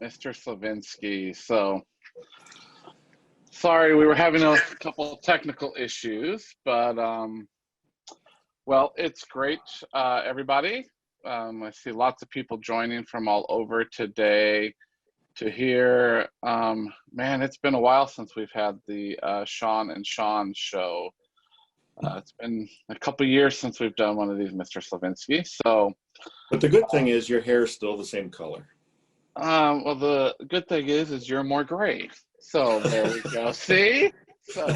Mr. Slovenski. So, sorry, we were having a couple technical issues, but well, it's great, everybody. I see lots of people joining from all over today to hear. Man, it's been a while since we've had the Shawn and Sean show. It's been a couple years since we've done one of these, Mr. Slovenski. So, but the good thing is your hair is still the same color. Well, the good thing is you're more gray. So there we go. See? So,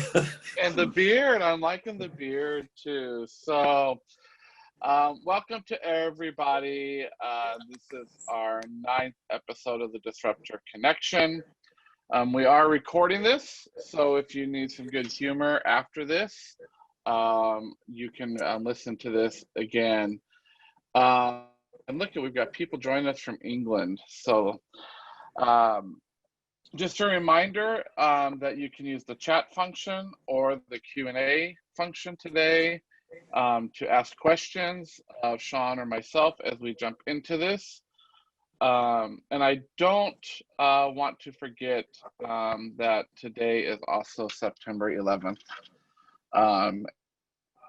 and the beard, I'm liking the beard too. So, welcome to everybody. This is our 9th episode of the Disruptor Connection. We are recording this, so if you need some good humor after this, you can listen to this again. And look, we've got people joining us from England. So just a reminder that you can use the chat function or the Q&A function today to ask questions of Sean or myself as we jump into this. And I don't want to forget that today is also September 11th.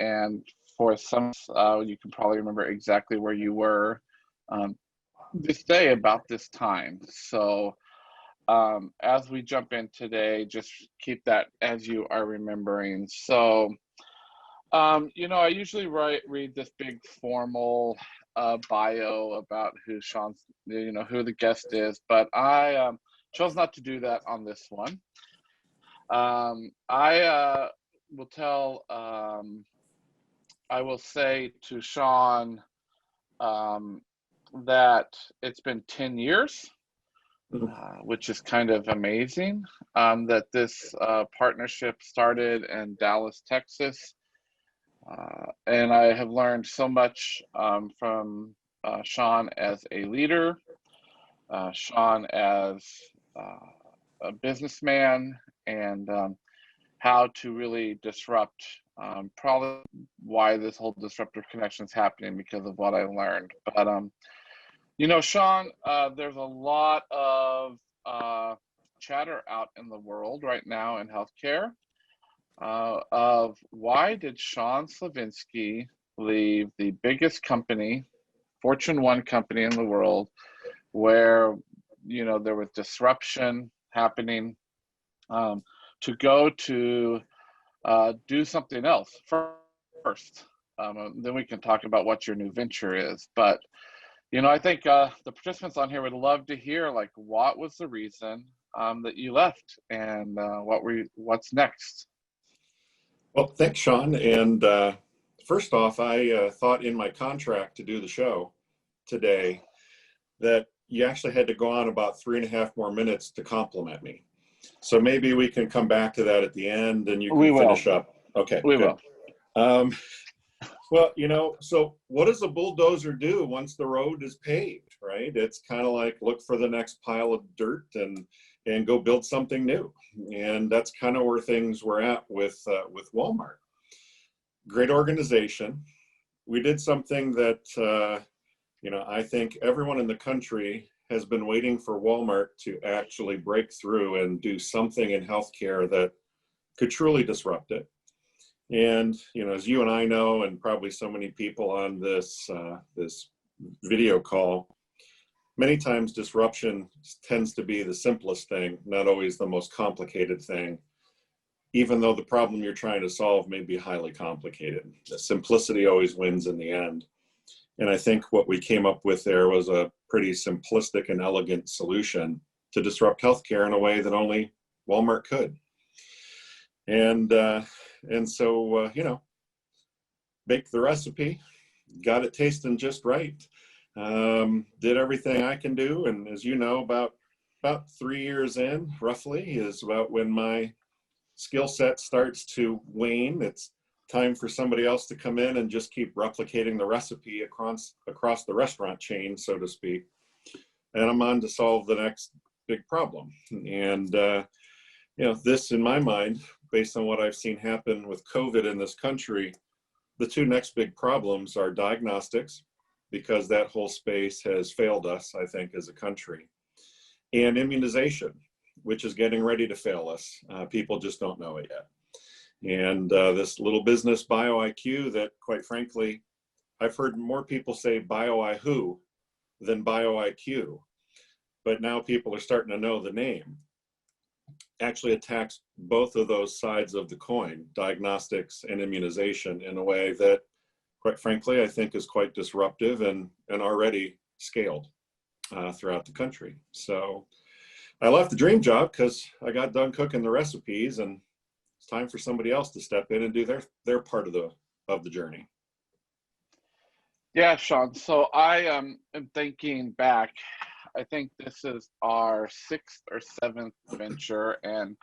And for some, you can probably remember exactly where you were this day about this time. So as we jump in today, just keep that as you are remembering. So, you know, I usually read this big formal bio about who Sean's, you know, who the guest is, but I chose not to do that on this one. I will tell, I will say to Sean that it's been 10 years, which is kind of amazing, that this partnership started in Dallas, Texas. And I have learned so much from Sean as a leader, Sean as a businessman, and how to really disrupt. Probably why this whole Disruptor Connection is happening, because of what I learned. But you know, Sean, there's a lot of chatter out in the world right now in healthcare of why did Sean Slovenski leave the biggest company, Fortune 1 company in the world, where, you know, there was disruption happening, to go to do something else first. Then we can talk about what your new venture is. But, you know, I think the participants on here would love to hear, like, what was the reason that you left, and what's next? Well, thanks, Sean. And first off, I thought in my contract to do the show today that you actually had to go on about 3.5 more minutes to compliment me. So maybe we can come back to that at the end and you can finish up. Okay, we good. Will. Well, you know, so what does a bulldozer do once the road is paved, right? It's kind of like look for the next pile of dirt and go build something new. And that's kind of where things were at with Walmart. Great organization. We did something that, you know, I think everyone in the country has been waiting for Walmart to actually break through and do something in healthcare that could truly disrupt it. And, you know, as you and I know, and probably so many people on this video call, many times disruption tends to be the simplest thing, not always the most complicated thing, even though the problem you're trying to solve may be highly complicated. The simplicity always wins in the end. And I think what we came up with there was a pretty simplistic and elegant solution to disrupt healthcare in a way that only Walmart could. And so, you know, baked the recipe, got it tasting just right, did everything I can do. And as you know, about 3 years in, roughly, is about when my skill set starts to wane. It's time for somebody else to come in and just keep replicating the recipe across the restaurant chain, so to speak. And I'm on to solve the next big problem. And, you know, this, in my mind, based on what I've seen happen with COVID in this country, the two next big problems are diagnostics, because that whole space has failed us, I think, as a country. and immunization, which is getting ready to fail us. People just don't know it yet. And this little business BioIQ that, quite frankly, I've heard more people say BioIWho than BioIQ, but now people are starting to know the name. Actually attacks both of those sides of the coin, diagnostics and immunization, in a way that, quite frankly, I think is quite disruptive and already scaled throughout the country. So I left the dream job because I got done cooking the recipes, and it's time for somebody else to step in and do their part of the journey. Yeah, Sean. So I am thinking back. I think this is our 6th or 7th venture, and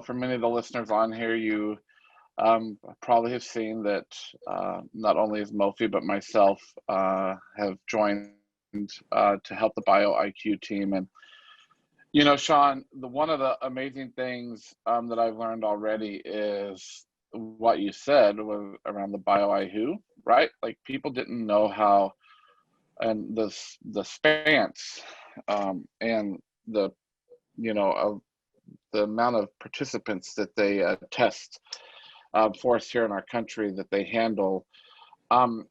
for many of the listeners on here, you probably have seen that not only is Mofi but myself have joined to help the BioIQ team. And Sean, one of the amazing things that I've learned already is what you said was around the BioIWho, right? Like, people didn't know how, and the spans and the the amount of participants that they test for us here in our country that they handle. And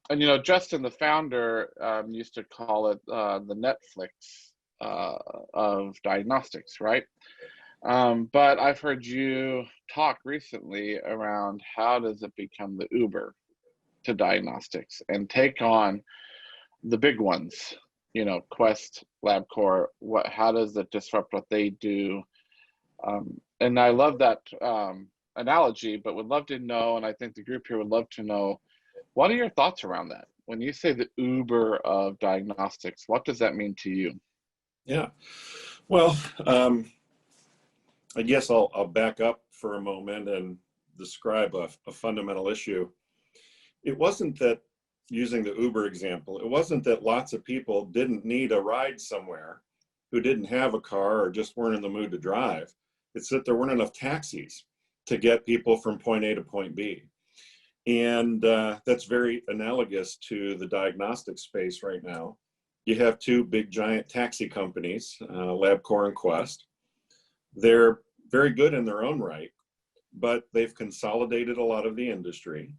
Justin, the founder, used to call it the Netflix of diagnostics, right? But I've heard you talk recently around how does it become the Uber to diagnostics and take on the big ones, Quest, LabCorp. How does it disrupt what they do? And I love that analogy, but would love to know, and I think the group here would love to know, what are your thoughts around that? When you say the Uber of diagnostics, what does that mean to you? Yeah, well, I guess I'll back up for a moment and describe a fundamental issue. It wasn't that, using the Uber example, it wasn't that lots of people didn't need a ride somewhere who didn't have a car or just weren't in the mood to drive. It's that there weren't enough taxis to get people from point A to point B. And that's very analogous to the diagnostic space right now. You have two big giant taxi companies, LabCorp and Quest. They're very good in their own right, but they've consolidated a lot of the industry.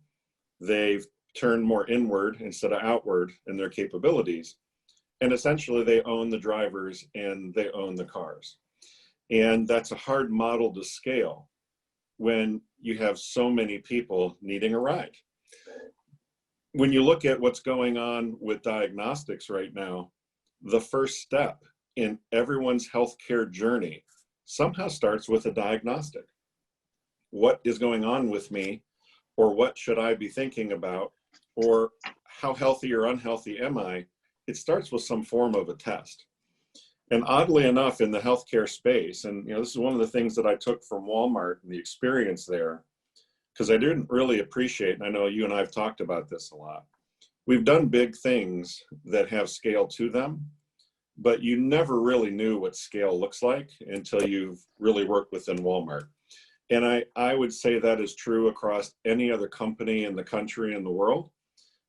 They've turned more inward instead of outward in their capabilities. And essentially they own the drivers and they own the cars. And that's a hard model to scale when you have so many people needing a ride. When you look at what's going on with diagnostics right now, the first step in everyone's healthcare journey somehow starts with a diagnostic. What is going on with me, or what should I be thinking about, or how healthy or unhealthy am I? It starts with some form of a test. And oddly enough, in the healthcare space, and this is one of the things that I took from Walmart and the experience there, because I didn't really appreciate, and I know you and I have talked about this a lot. We've done big things that have scale to them, but you never really knew what scale looks like until you've really worked within Walmart. And I would say that is true across any other company in the country and the world.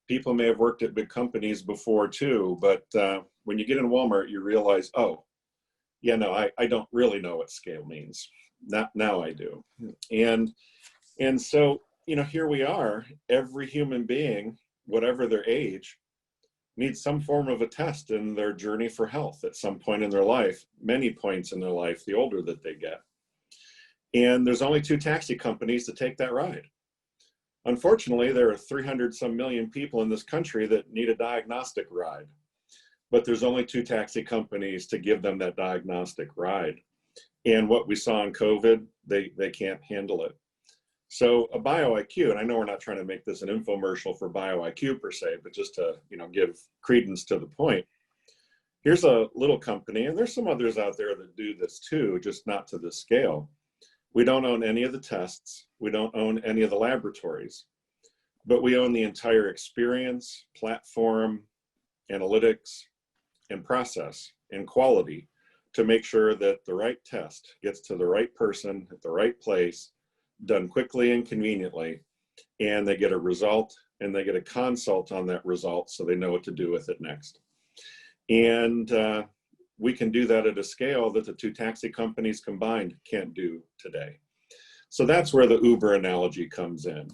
People may have worked at big companies before too, but when you get in Walmart, you realize, oh, yeah, no, I don't really know what scale means. Now I do. And so, here we are, every human being, whatever their age, needs some form of a test in their journey for health at some point in their life, many points in their life, the older that they get. And there's only 2 taxi companies to take that ride. Unfortunately, there are 300 some million people in this country that need a diagnostic ride, but there's only 2 taxi companies to give them that diagnostic ride. And what we saw in COVID, they can't handle it. So a BioIQ, and I know we're not trying to make this an infomercial for BioIQ per se, but just to give credence to the point. Here's a little company, and there's some others out there that do this too, just not to this scale. We don't own any of the tests. We don't own any of the laboratories, but we own the entire experience, platform, analytics, and process and quality to make sure that the right test gets to the right person at the right place, done quickly and conveniently, and they get a result and they get a consult on that result so they know what to do with it next. And we can do that at a scale that the two taxi companies combined can't do today. So that's where the Uber analogy comes in.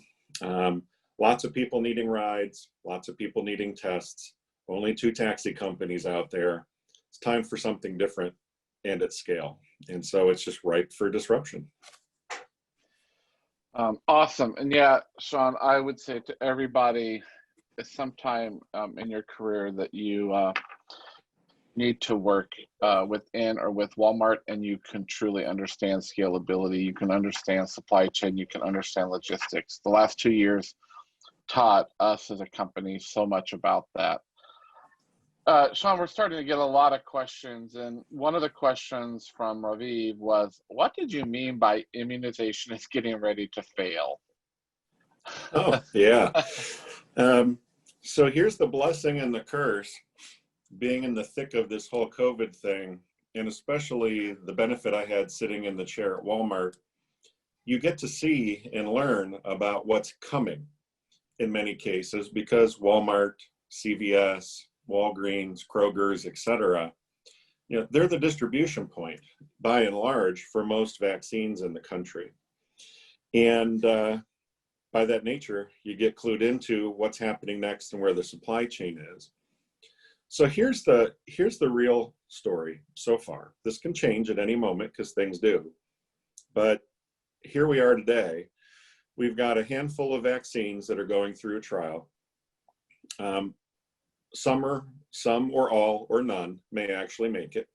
Lots of people needing rides, lots of people needing tests, only two taxi companies out there. It's time for something different and at scale. And so it's just ripe for disruption. Awesome. And yeah, Shawn, I would say to everybody, sometime in your career that you need to work within or with Walmart, and you can truly understand scalability, you can understand supply chain, you can understand logistics. The last 2 years taught us as a company so much about that. Shawn, we're starting to get a lot of questions, and one of the questions from Raviv was, what did you mean by immunization is getting ready to fail? Oh, yeah. So here's the blessing and the curse, being in the thick of this whole COVID thing, and especially the benefit I had sitting in the chair at Walmart. You get to see and learn about what's coming in many cases, because Walmart, CVS, Walgreens, Kroger's, etc., you know, they're the distribution point by and large for most vaccines in the country. And by that nature, you get clued into what's happening next and where the supply chain is. So here's the real story so far. This can change at any moment because things do. But here we are today. We've got a handful of vaccines that are going through a trial. Some or all or none may actually make it.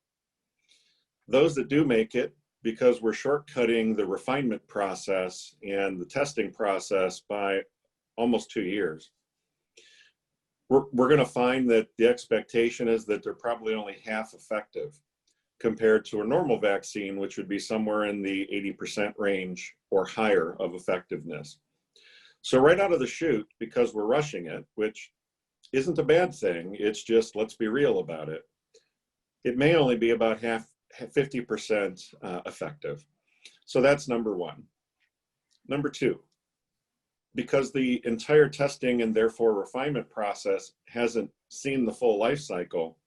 Those that do make it, because we're shortcutting the refinement process and the testing process by almost 2 years, we're going to find that the expectation is that they're probably only half effective compared to a normal vaccine, which would be somewhere in the 80% range or higher of effectiveness. So right out of the chute, because we're rushing it, which isn't a bad thing, it's just, let's be real about it, it may only be about 50% effective. So that's number one. Number two, because the entire testing and therefore refinement process hasn't seen the full life cycle,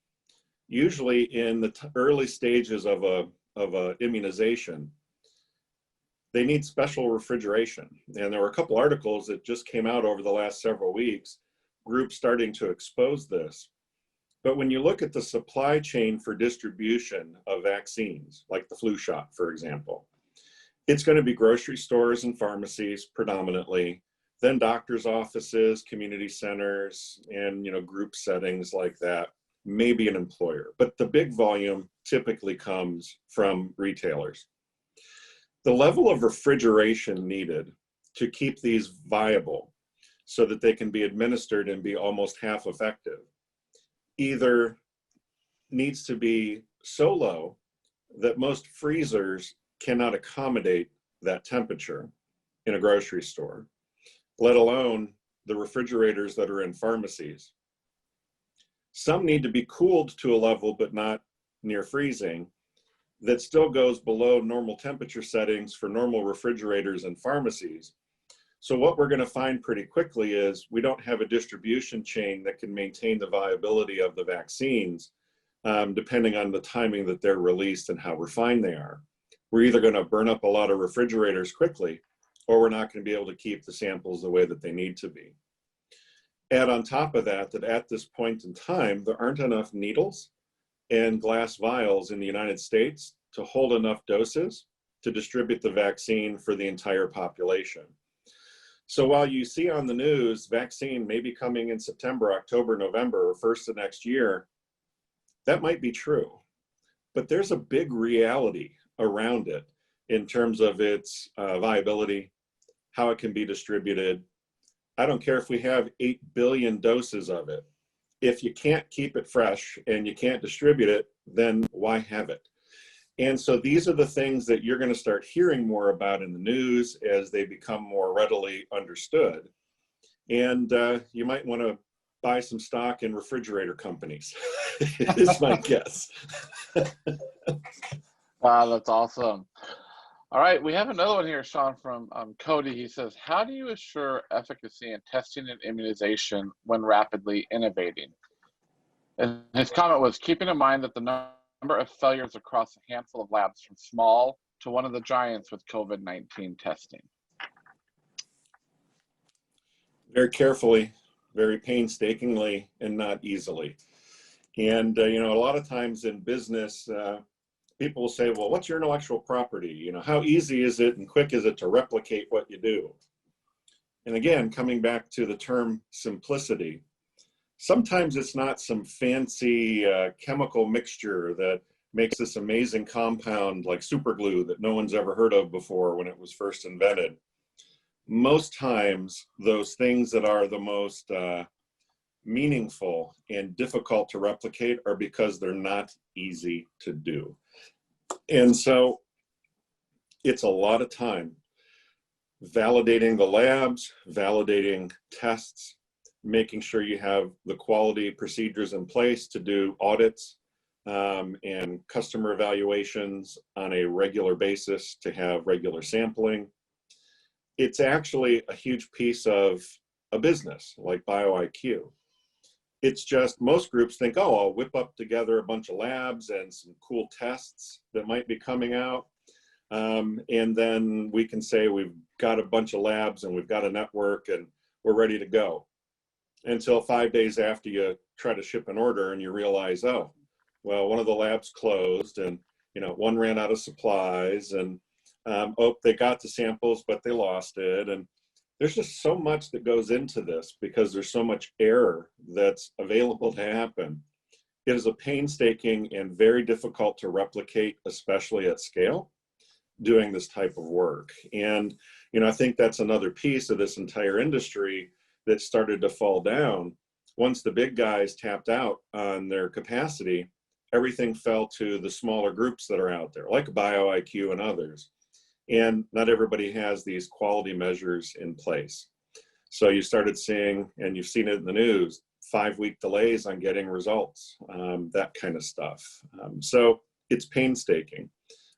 usually in the early stages of a immunization, they need special refrigeration. And there were a couple articles that just came out over the last several weeks, groups starting to expose this. But when you look at the supply chain for distribution of vaccines, like the flu shot, for example, it's going to be grocery stores and pharmacies predominantly, then doctors' offices, community centers, and group settings like that, maybe an employer. But the big volume typically comes from retailers. The level of refrigeration needed to keep these viable so that they can be administered and be almost half effective either needs to be so low that most freezers cannot accommodate that temperature in a grocery store, let alone the refrigerators that are in pharmacies. Some need to be cooled to a level, but not near freezing, that still goes below normal temperature settings for normal refrigerators and pharmacies. So what we're going to find pretty quickly is we don't have a distribution chain that can maintain the viability of the vaccines, depending on the timing that they're released and how refined they are. We're either going to burn up a lot of refrigerators quickly, or we're not going to be able to keep the samples the way that they need to be. Add on top of that, that at this point in time, there aren't enough needles and glass vials in the United States to hold enough doses to distribute the vaccine for the entire population. So while you see on the news, vaccine may be coming in September, October, November, or first of next year, that might be true. But there's a big reality around it in terms of its viability, how it can be distributed. I don't care if we have 8 billion doses of it. If you can't keep it fresh and you can't distribute it, then why have it? And so these are the things that you're going to start hearing more about in the news as they become more readily understood. And you might want to buy some stock in refrigerator companies, is my guess. Wow, that's awesome. All right, we have another one here, Shawn, from Cody. He says, how do you assure efficacy in testing and immunization when rapidly innovating? And his comment was, keeping in mind that the number of failures across a handful of labs from small to one of the giants with COVID-19 testing? Very carefully, very painstakingly, and not easily. And, you know, a lot of times in business, people will say, well, what's your intellectual property? You know, how easy is it and quick is it to replicate what you do? And again, coming back to the term simplicity, sometimes it's not some fancy chemical mixture that makes this amazing compound like super glue that no one's ever heard of before when it was first invented. Most times, those things that are the most meaningful and difficult to replicate are because they're not easy to do. And so it's a lot of time validating the labs, validating tests, making sure you have the quality procedures in place to do audits and customer evaluations on a regular basis, to have regular sampling. It's actually a huge piece of a business like BioIQ. It's just most groups think, oh, I'll whip up together a bunch of labs and some cool tests that might be coming out. And then we can say we've got a bunch of labs and we've got a network and we're ready to go. Until 5 days after you try to ship an order and you realize, oh, well, one of the labs closed and, you know, one ran out of supplies and, oh, they got the samples, but they lost it. And there's just so much that goes into this because there's so much error that's available to happen. It is a painstaking and very difficult to replicate, especially at scale, doing this type of work. And, you know, I think that's another piece of this entire industry that started to fall down. Once the big guys tapped out on their capacity, everything fell to the smaller groups that are out there, like BioIQ and others. And not everybody has these quality measures in place. So you started seeing, and you've seen it in the news, 5-week delays on getting results, that kind of stuff. So it's painstaking,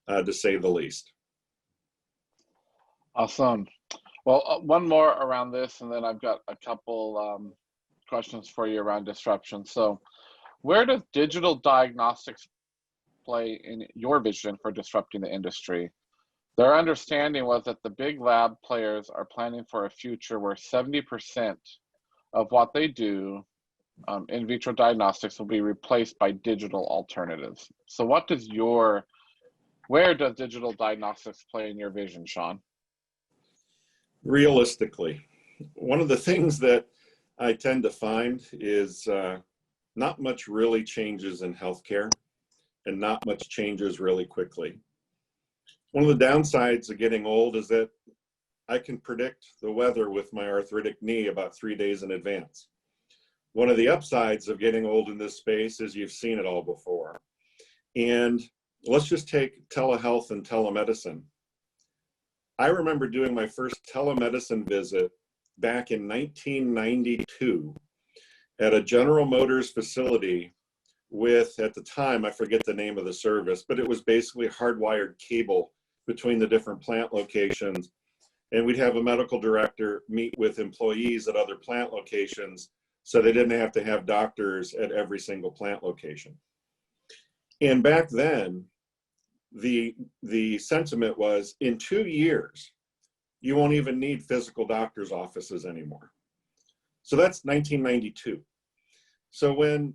to say the least. Awesome. Well, one more around this, and then I've got a couple questions for you around disruption. So where does digital diagnostics play in your vision for disrupting the industry? Their understanding was that the big lab players are planning for a future where 70% of what they do, in vitro diagnostics, will be replaced by digital alternatives. So where does digital diagnostics play in your vision, Shawn? Realistically, one of the things that I tend to find is not much really changes in healthcare and not much changes really quickly. One of the downsides of getting old is that I can predict the weather with my arthritic knee about 3 days in advance. One of the upsides of getting old in this space is you've seen it all before. And let's just take telehealth and telemedicine. I remember doing my first telemedicine visit back in 1992 at a General Motors facility with, at the time, I forget the name of the service, but it was basically hardwired cable between the different plant locations. And we'd have a medical director meet with employees at other plant locations so they didn't have to have doctors at every single plant location. And back then, the sentiment was, in 2 years, you won't even need physical doctor's offices anymore. So that's 1992. So when,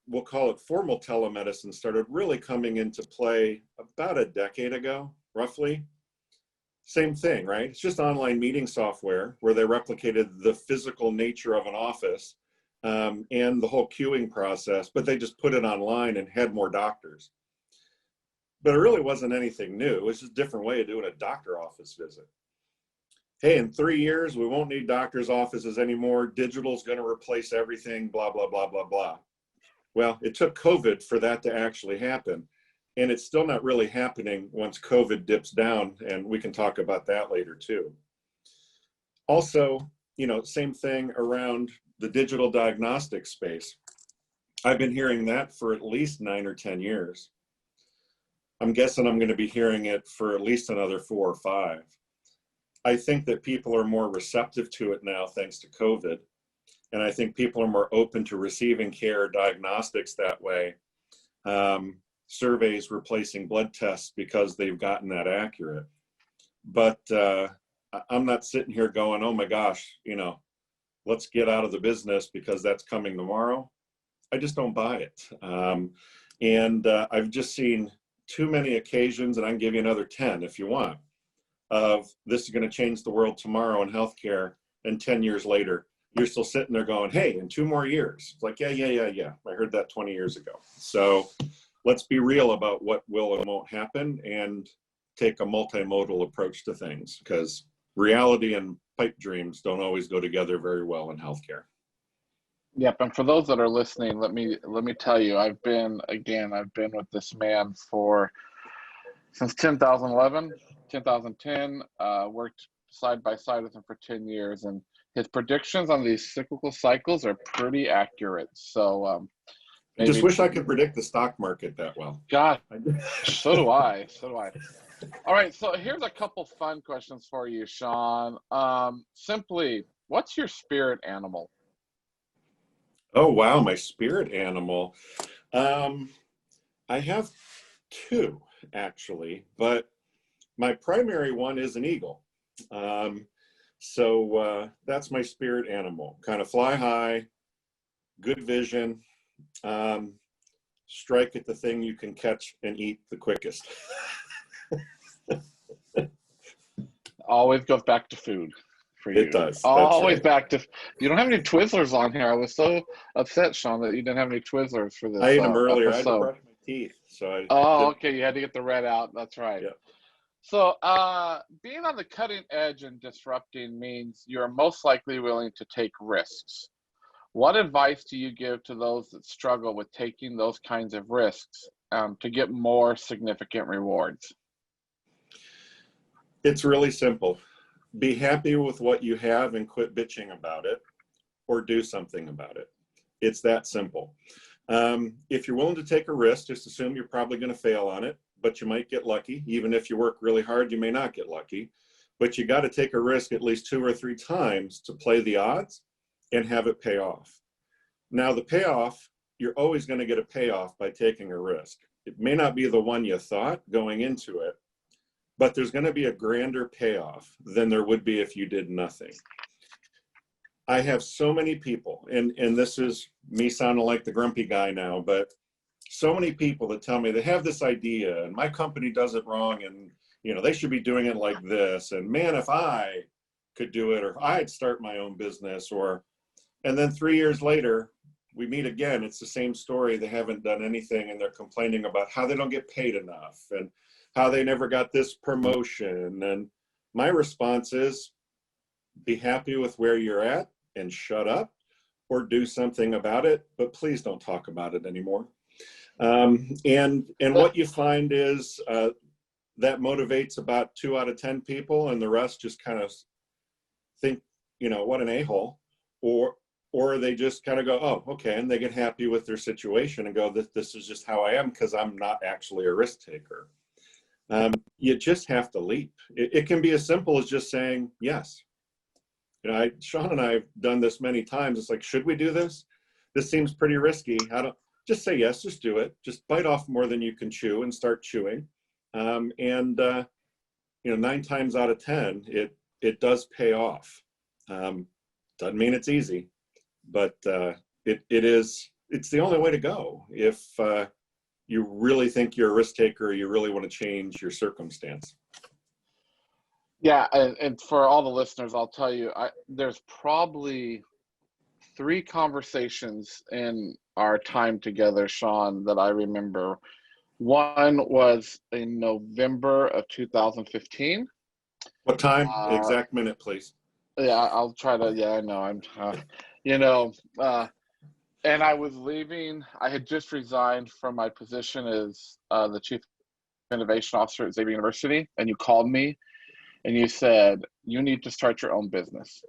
we'll call it formal telemedicine, started really coming into play about a decade ago, roughly, same thing, right? It's just online meeting software where they replicated the physical nature of an office and the whole queuing process, but they just put it online and had more doctors. But it really wasn't anything new. It was just a different way of doing a doctor office visit. Hey, in 3 years, we won't need doctor's offices anymore. Digital's going to replace everything, blah, blah, blah, blah, blah. Well, it took COVID for that to actually happen. And it's still not really happening once COVID dips down. And we can talk about that later too. Also, you know, same thing around the digital diagnostic space. I've been hearing that for at least 9 or 10 years. I'm guessing I'm going to be hearing it for at least another 4 or 5. I think that people are more receptive to it now thanks to COVID. And I think people are more open to receiving care diagnostics that way. surveys replacing blood tests because they've gotten that accurate. But I'm not sitting here going, oh my gosh, let's get out of the business because that's coming tomorrow. I just don't buy it. And I've just seen too many occasions, and I can give you another 10 if you want, of this is going to change the world tomorrow in healthcare, and 10 years later, you're still sitting there going, hey, in 2 more years. It's like, yeah. I heard that 20 years ago. So let's be real about what will and won't happen and take a multimodal approach to things, because reality and pipe dreams don't always go together very well in healthcare. Yep, and for those that are listening, let me tell you, I've been with this man since 2011, 2010. Worked side by side with him for 10 years, and his predictions on these cyclical cycles are pretty accurate. So I just wish I could predict the stock market that well. God, so do I. All right, so here's a couple fun questions for you, Sean. Simply, what's your spirit animal? Oh, wow, my spirit animal. I have 2, actually, but my primary one is an eagle. So that's my spirit animal. Kind of fly high, good vision, strike at the thing you can catch and eat the quickest. Always goes back to food for you. It does. Always right. Back to. You don't have any Twizzlers on here. I was so upset, Sean, that you didn't have any Twizzlers for this. I ate them earlier. Episode. I had to brush my teeth, so okay. You had to get the red out. That's right. Yeah. So being on the cutting edge and disrupting means you're most likely willing to take risks. What advice do you give to those that struggle with taking those kinds of risks to get more significant rewards? It's really simple. Be happy with what you have and quit bitching about it, or do something about it. It's that simple. If you're willing to take a risk, just assume you're probably going to fail on it, but you might get lucky. Even if you work really hard, you may not get lucky. But you got to take a risk at least 2 or 3 times to play the odds and have it pay off. Now, the payoff, you're always going to get a payoff by taking a risk. It may not be the one you thought going into it, but there's going to be a grander payoff than there would be if you did nothing. I have so many people, and this is me sounding like the grumpy guy now, but so many people that tell me they have this idea and my company does it wrong, and they should be doing it like this, and man, if I could do it, or if I'd start my own business, and then 3 years later, we meet again, it's the same story. They haven't done anything, and they're complaining about how they don't get paid enough and how they never got this promotion. And my response is, be happy with where you're at and shut up, or do something about it, but please don't talk about it anymore. And what you find is that motivates about 2 out of 10 people, and the rest just kind of think, what an a-hole, or they just kind of go, oh, okay, and they get happy with their situation and go, this is just how I am because I'm not actually a risk taker. You just have to leap. It can be as simple as just saying yes. Sean and I have done this many times. It's like, should we do this? This seems pretty risky. Just say yes, just do it. Just bite off more than you can chew and start chewing. 9 times out of 10, it does pay off. Doesn't mean it's easy, but it's the only way to go if you really think you're a risk taker, or you really want to change your circumstance. Yeah, and for all the listeners, I'll tell you, there's probably 3 conversations in our time together, Sean, that I remember. One was in November of 2015. What time? Exact minute, please. Yeah, I'll try to. Yeah, I know. And I was leaving. I had just resigned from my position as the Chief Innovation Officer at Xavier University, and you called me and you said, you need to start your own business.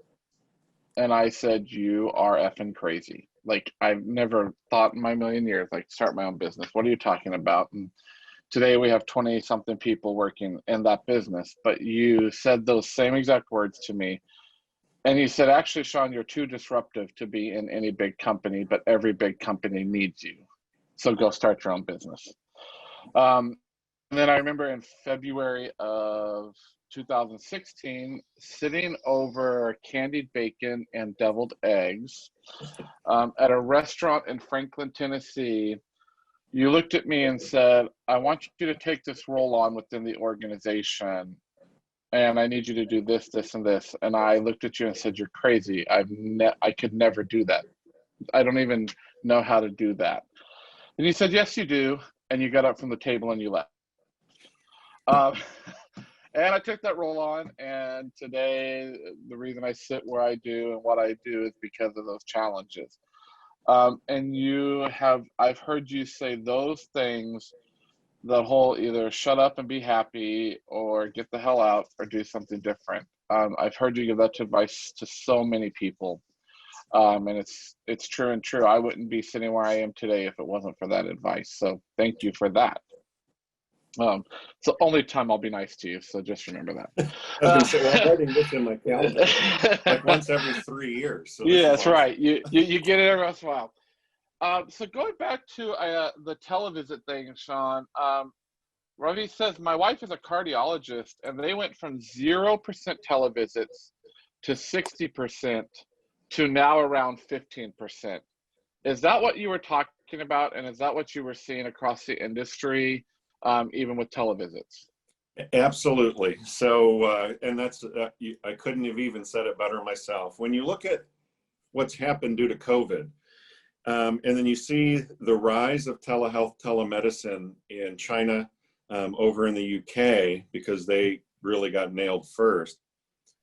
And I said, you are effing crazy. Like, I've never thought in my million years, like, start my own business. What are you talking about? And today we have 20 something people working in that business. But you said those same exact words to me. And you said, actually, Sean, you're too disruptive to be in any big company, but every big company needs you. So go start your own business. And then I remember in February of 2016, sitting over candied bacon and deviled eggs at a restaurant in Franklin, Tennessee. You looked at me and said, I want you to take this role on within the organization, and I need you to do this, this, and this. And I looked at you and said, you're crazy. I could never do that. I don't even know how to do that. And you said, yes, you do. And you got up from the table and you left. And I took that role on. And today, the reason I sit where I do and what I do is because of those challenges. And I've heard you say those things, the whole either shut up and be happy or get the hell out or do something different. I've heard you give that advice to so many people. And it's true and true. I wouldn't be sitting where I am today if it wasn't for that advice. So thank you for that. It's the only time I'll be nice to you, so just remember that. I was going to say, well, I'm writing this in my calendar like once every 3 years. So yeah, that's awesome. Right. You get it every once in a while. So going back to the televisit thing, Shawn, Ravi says, my wife is a cardiologist, and they went from 0% televisits to 60% to now around 15%. Is that what you were talking about? And is that what you were seeing across the industry, even with televisits? Absolutely. So, and that's, I couldn't have even said it better myself. When you look at what's happened due to COVID, and then you see the rise of telehealth, telemedicine in China, over in the UK, because they really got nailed first,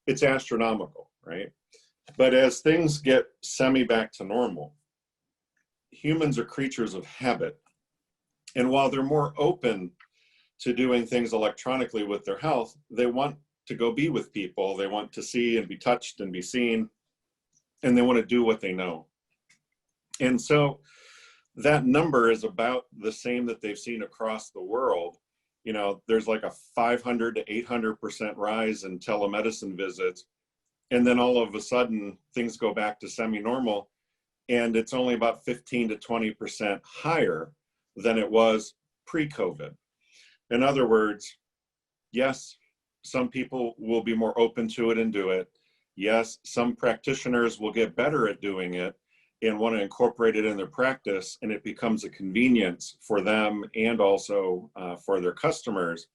it's astronomical, right? But as things get back to normal, humans are creatures of habit. And while they're more open to doing things electronically with their health, they want to go be with people. They want to see and be touched and be seen, and they want to do what they know. And so that number is about the same that they've seen across the world. You know, there's like a 500 to 800% rise in telemedicine visits. And then all of a sudden things go back to semi-normal, and it's only about 15 to 20% higher than it was pre-COVID. In other words, yes, some people will be more open to it and do it. Yes, some practitioners will get better at doing it and want to incorporate it in their practice, and it becomes a convenience for them and also for their customers.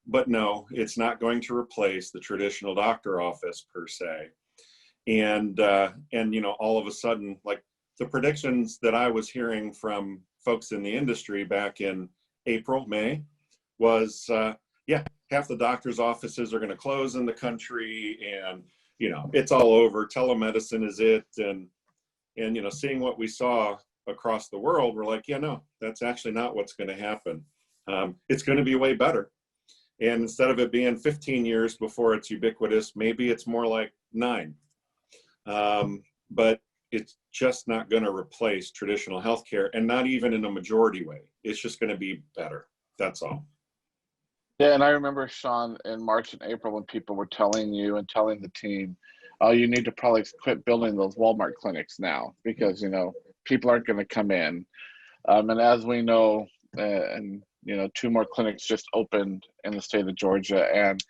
But no, it's not going to replace the traditional doctor office per se. And you know, all of a sudden, like the predictions that I was hearing from folks in the industry back in April, May, was yeah, half the doctor's offices are going to close in the country, and you know, it's all over. Telemedicine is it, and you know, seeing what we saw across the world, we're like, yeah, no, that's actually not what's going to happen. It's going to be way better. And instead of it being 15 years before it's ubiquitous, maybe it's more like 9. But it's just not going to replace traditional healthcare, and not even in a majority way. It's just going to be better. That's all. Yeah, and I remember, Shawn, in March and April when people were telling you and telling the team, oh, you need to probably quit building those Walmart clinics now because, you know, people aren't going to come in. And as we know, and you know, 2 more clinics just opened in the state of Georgia, and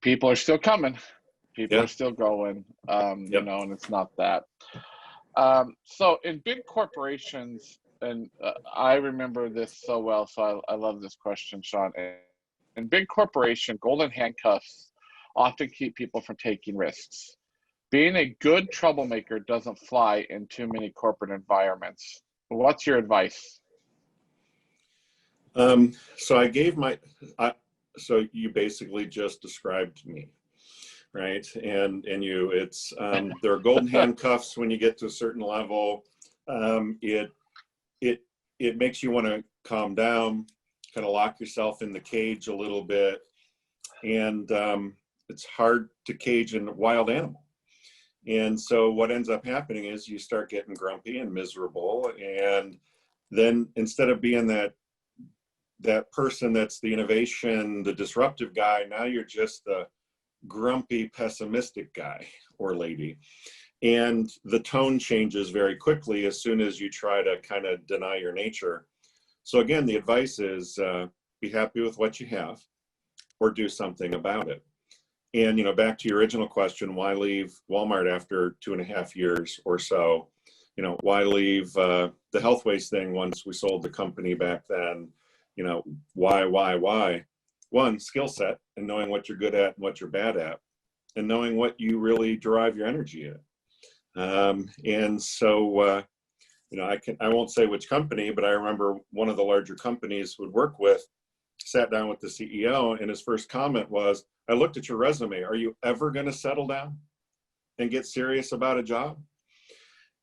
people are still coming. People are still going, you know, and it's not that. So in big corporations, and I remember this so well, so I love this question, Shawn. In big corporation, golden handcuffs often keep people from taking risks. Being a good troublemaker doesn't fly in too many corporate environments. What's your advice? So I gave so you basically just described me, right? And it's, there are golden handcuffs when you get to a certain level. It makes you want to calm down, kind of lock yourself in the cage a little bit. And it's hard to cage a wild animal. And so what ends up happening is you start getting grumpy and miserable. And then instead of being that person that's the innovation, the disruptive guy, now you're just the grumpy, pessimistic guy or lady. And the tone changes very quickly as soon as you try to kind of deny your nature. So again, the advice is be happy with what you have or do something about it. And, you know, back to your original question, why leave Walmart after 2.5 years or so? You know, why leave the health waste thing once we sold the company back then? You know, why? One, skill set and knowing what you're good at and what you're bad at, and knowing what you really derive your energy in. And so, you know, I won't say which company, but I remember one of the larger companies would work with sat down with the CEO, and his first comment was, I looked at your resume. Are you ever going to settle down and get serious about a job?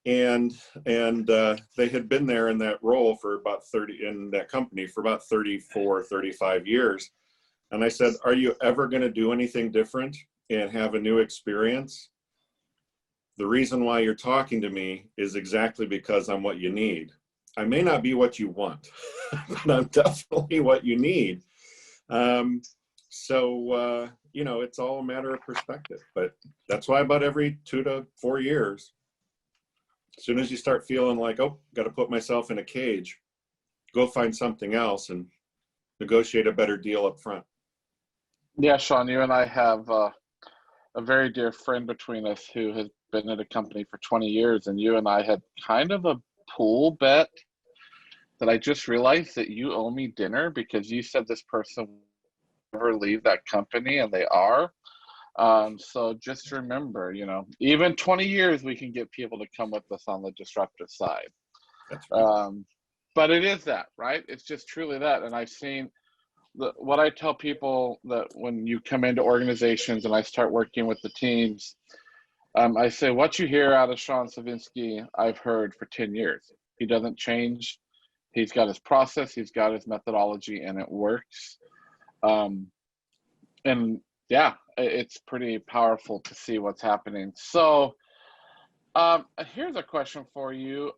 And they had been there in that role for about 30, in that company for about 34, 35 years. And I said, are you ever going to do anything different and have a new experience? The reason why you're talking to me is exactly because I'm what you need. I may not be what you want, but I'm definitely what you need. You know, it's all a matter of perspective, but that's why about every 2 to 4 years, as soon as you start feeling like, oh, got to put myself in a cage, go find something else and negotiate a better deal up front. Yeah, Shawn, you and I have a very dear friend between us who has been at a company for 20 years, and you and I had kind of a pool bet that I just realized that you owe me dinner because you said this person will never leave that company, and they are. So just remember, you know, even 20 years, we can get people to come with us on the disruptive side. That's right. But it is that, right? It's just truly that. And I've seen what I tell people that when you come into organizations and I start working with the teams, I say, what you hear out of Sean Slovenski, I've heard for 10 years. He doesn't change. He's got his process, he's got his methodology, and it works. And yeah, it's pretty powerful to see what's happening. So here's a question for you.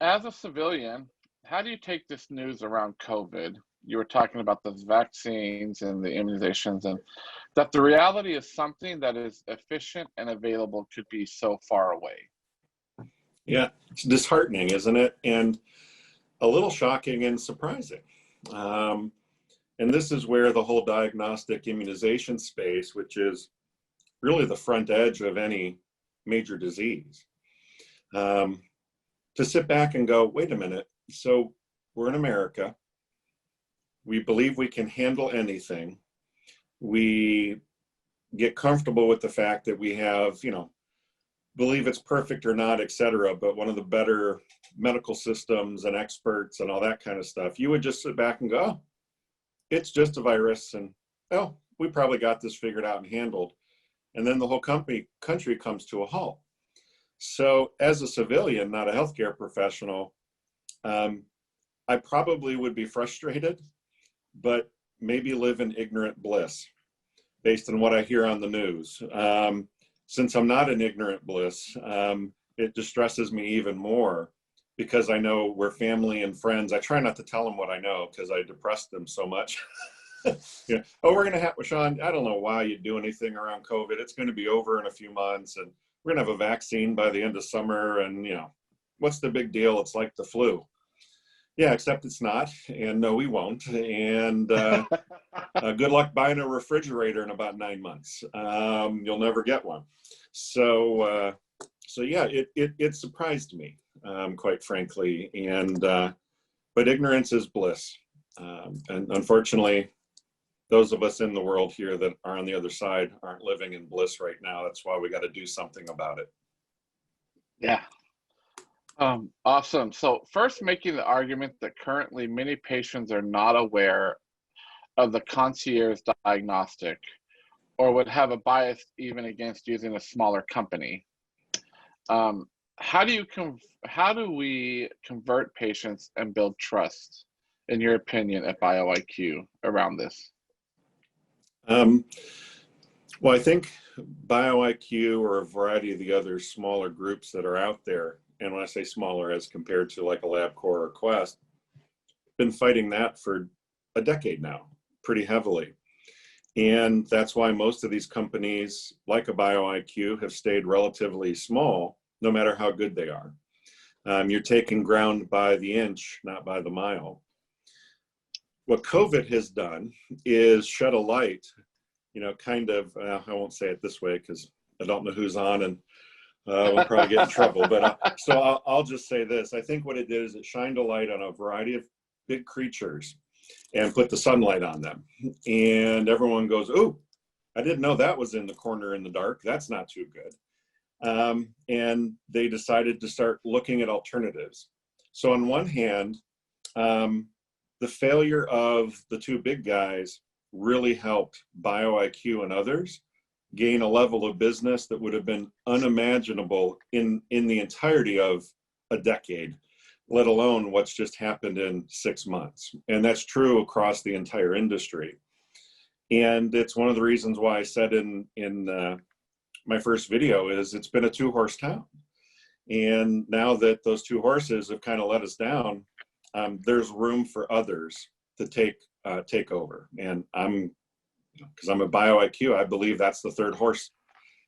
As a civilian, how do you take this news around COVID? You were talking about the vaccines and the immunizations, and that the reality is something that is efficient and available could be so far away. Yeah, it's disheartening, isn't it? And a little shocking and surprising. And this is where the whole diagnostic immunization space, which is really the front edge of any major disease, to sit back and go, wait a minute, so we're in America. We believe we can handle anything. We get comfortable with the fact that we have, you know, believe it's perfect or not, et cetera, but one of the better medical systems and experts and all that kind of stuff. You would just sit back and go, oh, it's just a virus, and oh, we probably got this figured out and handled. And then the whole country comes to a halt. So as a civilian, not a healthcare professional, I probably would be frustrated, but maybe live in ignorant bliss based on what I hear on the news. Since I'm not in ignorant bliss, it distresses me even more because I know we're family and friends. I try not to tell them what I know because I depress them so much. You know, oh, we're going to have, Shawn, I don't know why you do anything around COVID. It's going to be over in a few months, and we're going to have a vaccine by the end of summer. And, you know, what's the big deal? It's like the flu. Yeah, except it's not. And no, we won't. And good luck buying a refrigerator in about 9 months. You'll never get one. So yeah, it surprised me, quite frankly. And but ignorance is bliss. And unfortunately, those of us in the world here that are on the other side aren't living in bliss right now. That's why we got to do something about it. Yeah. Awesome. So first, making the argument that currently many patients are not aware of the concierge diagnostic or would have a bias even against using a smaller company. How do we convert patients and build trust, in your opinion, at BioIQ around this? Well, I think BioIQ or a variety of the other smaller groups that are out there, and when I say smaller as compared to like a LabCorp or Quest, been fighting that for a decade now, pretty heavily. And that's why most of these companies, like a BioIQ, have stayed relatively small, no matter how good they are. You're taking ground by the inch, not by the mile. What COVID has done is shed a light, kind of, I won't say it this way because I don't know who's on and we'll probably get in trouble, but so I'll just say this. I think what it did is it shined a light on a variety of big creatures and put the sunlight on them. And everyone goes, "Ooh, I didn't know that was in the corner in the dark. That's not too good." And they decided to start looking at alternatives. So on one hand, the failure of the two big guys really helped BioIQ and others gain a level of business that would have been unimaginable in the entirety of a decade, let alone what's just happened in 6 months. And that's true across the entire industry. And it's one of the reasons why I said in my first video is it's been a 2-horse town. And now that those 2 horses have kind of let us down, there's room for others to take over. And because I'm a BioIQ, I believe that's the 3rd horse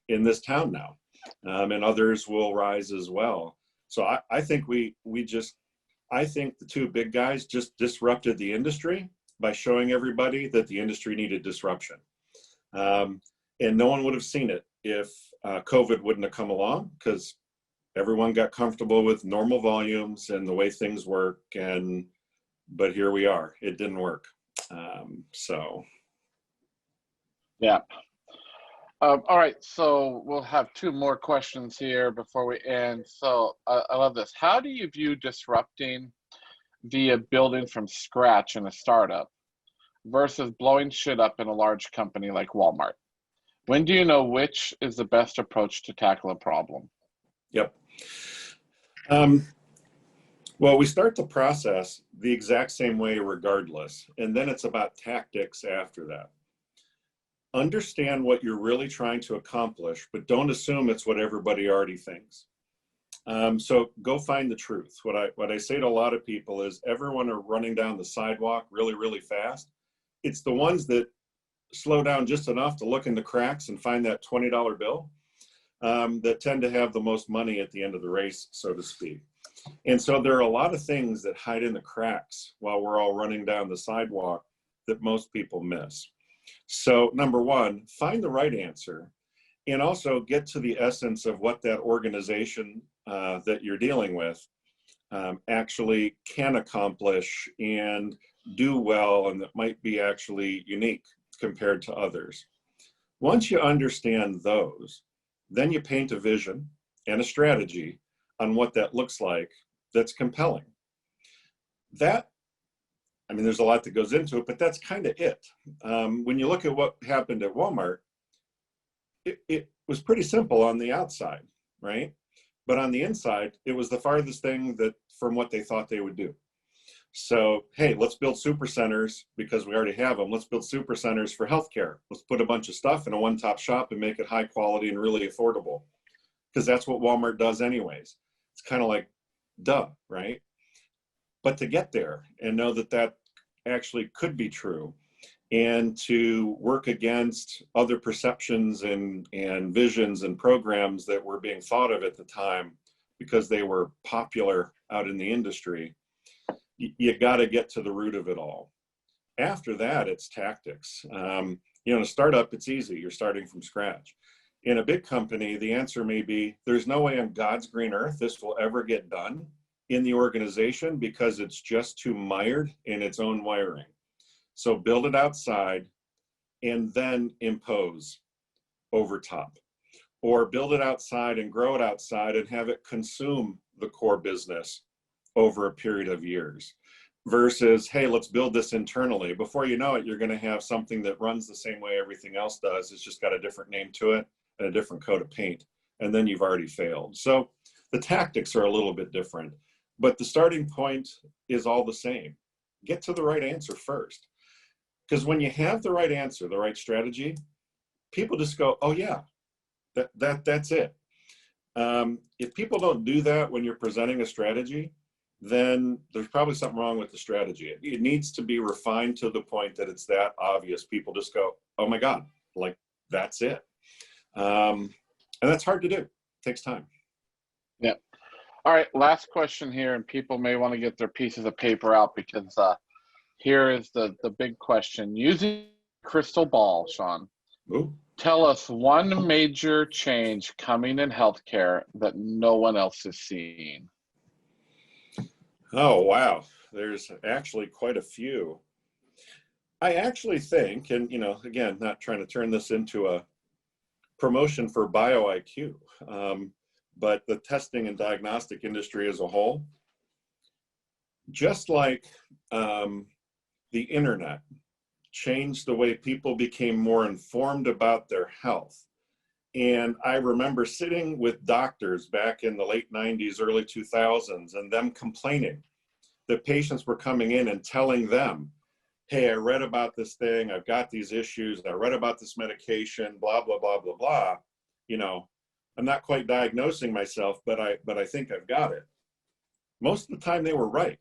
in this town now, and others will rise as well. So I think I think the 2 big guys just disrupted the industry by showing everybody that the industry needed disruption. And no one would have seen it if COVID wouldn't have come along, because everyone got comfortable with normal volumes and the way things work. But here we are. It didn't work. So. Yeah. All right. So we'll have 2 more questions here before we end. So I love this. How do you view disrupting via building from scratch in a startup versus blowing shit up in a large company like Walmart? When do you know which is the best approach to tackle a problem? Yep. Well, we start the process the exact same way regardless, and then it's about tactics after that. Understand what you're really trying to accomplish, but don't assume it's what everybody already thinks. So go find the truth. What I say to a lot of people is everyone are running down the sidewalk really, really fast. It's the ones that slow down just enough to look in the cracks and find that $20 bill that tend to have the most money at the end of the race, so to speak. And so there are a lot of things that hide in the cracks while we're all running down the sidewalk that most people miss. So number 1, find the right answer, and also get to the essence of what that organization that you're dealing with actually can accomplish and do well, and that might be actually unique compared to others. Once you understand those, then you paint a vision and a strategy on what that looks like that's compelling. There's a lot that goes into it, but that's kind of it. When you look at what happened at Walmart, it was pretty simple on the outside, right? But on the inside, it was the farthest thing from what they thought they would do. So, hey, let's build super centers because we already have them. Let's build super centers for healthcare. Let's put a bunch of stuff in a one-stop shop and make it high quality and really affordable, because that's what Walmart does anyways. It's kind of like, duh, right? But to get there and know that that actually could be true, and to work against other perceptions and visions and programs that were being thought of at the time because they were popular out in the industry, you got to get to the root of it all. After that, it's tactics. In a startup, it's easy. You're starting from scratch. In a big company, the answer may be, there's no way on God's green earth this will ever get done in the organization because it's just too mired in its own wiring. So build it outside and then impose over top. Or build it outside and grow it outside and have it consume the core business over a period of years. Versus, hey, let's build this internally. Before you know it, you're going to have something that runs the same way everything else does. It's just got a different name to it and a different coat of paint. And then you've already failed. So the tactics are a little bit different, but the starting point is all the same. Get to the right answer first. Because when you have the right answer, the right strategy, people just go, oh yeah, that's it. If people don't do that when you're presenting a strategy, then there's probably something wrong with the strategy. It needs to be refined to the point that it's that obvious. People just go, oh my God, like that's it. And that's hard to do. It takes time. Yeah. All right, last question here, and people may want to get their pieces of paper out because here is the big question. Using crystal ball, Sean, Ooh. tell us one major change coming in healthcare that no one else is seeing. Oh, wow. There's actually quite a few. I actually think, and again, not trying to turn this into a promotion for BioIQ, but the testing and diagnostic industry as a whole, just like the internet changed the way people became more informed about their health. And I remember sitting with doctors back in the late 90s, early 2000s, and them complaining that patients were coming in and telling them, hey, I read about this thing, I've got these issues, I read about this medication, blah, blah, blah, blah, blah. I'm not quite diagnosing myself, but I think I've got it. Most of the time they were right.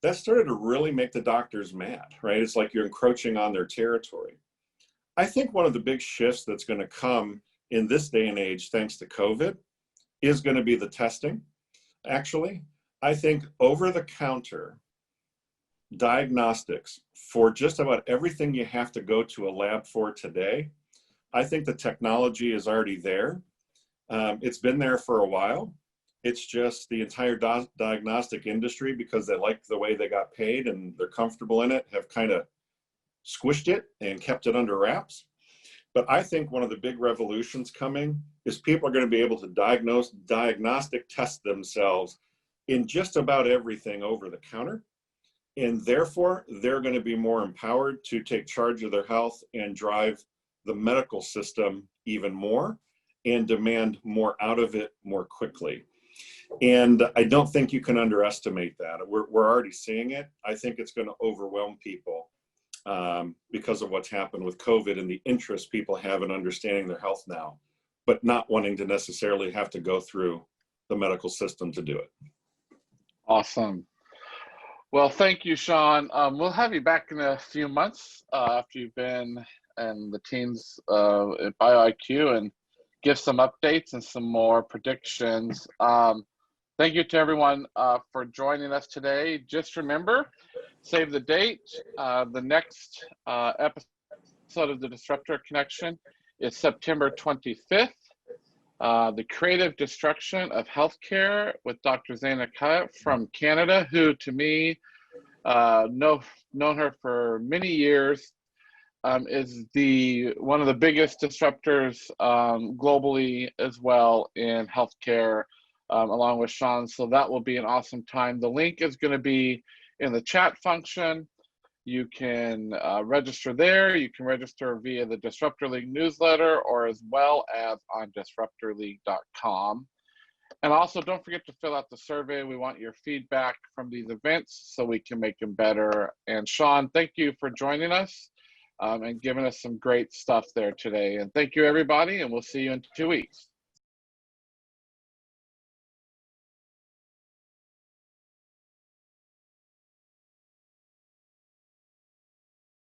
That started to really make the doctors mad, right? It's like you're encroaching on their territory. I think one of the big shifts that's going to come in this day and age, thanks to COVID, is going to be the testing. Actually, I think over-the-counter diagnostics for just about everything you have to go to a lab for today, I think the technology is already there. It's been there for a while. It's just the entire diagnostic industry, because they like the way they got paid and they're comfortable in it, have kind of squished it and kept it under wraps. But I think one of the big revolutions coming is people are going to be able to diagnostic test themselves in just about everything over the counter. And therefore, they're going to be more empowered to take charge of their health and drive the medical system even more and demand more out of it more quickly. And I don't think you can underestimate that. We're already seeing it. I think it's going to overwhelm people because of what's happened with COVID and the interest people have in understanding their health now, but not wanting to necessarily have to go through the medical system to do it. Awesome. Well, thank you, Sean. We'll have you back in a few months after you've been and the teams at BioIQ and give some updates and some more predictions. Thank you to everyone for joining us today. Just remember, save the date. The next episode of the Disruptor Connection is September 25th. The Creative Destruction of Healthcare with Dr. Zaina Kaya from Canada, who to me, known her for many years, is one of the biggest disruptors globally as well in healthcare, along with Sean. So that will be an awesome time. The link is going to be in the chat function. You can register there. You can register via the Disruptor League newsletter or as well as on disruptorleague.com. And also don't forget to fill out the survey. We want your feedback from these events so we can make them better. And Sean, thank you for joining us and giving us some great stuff there today. And thank you, everybody, and we'll see you in 2 weeks.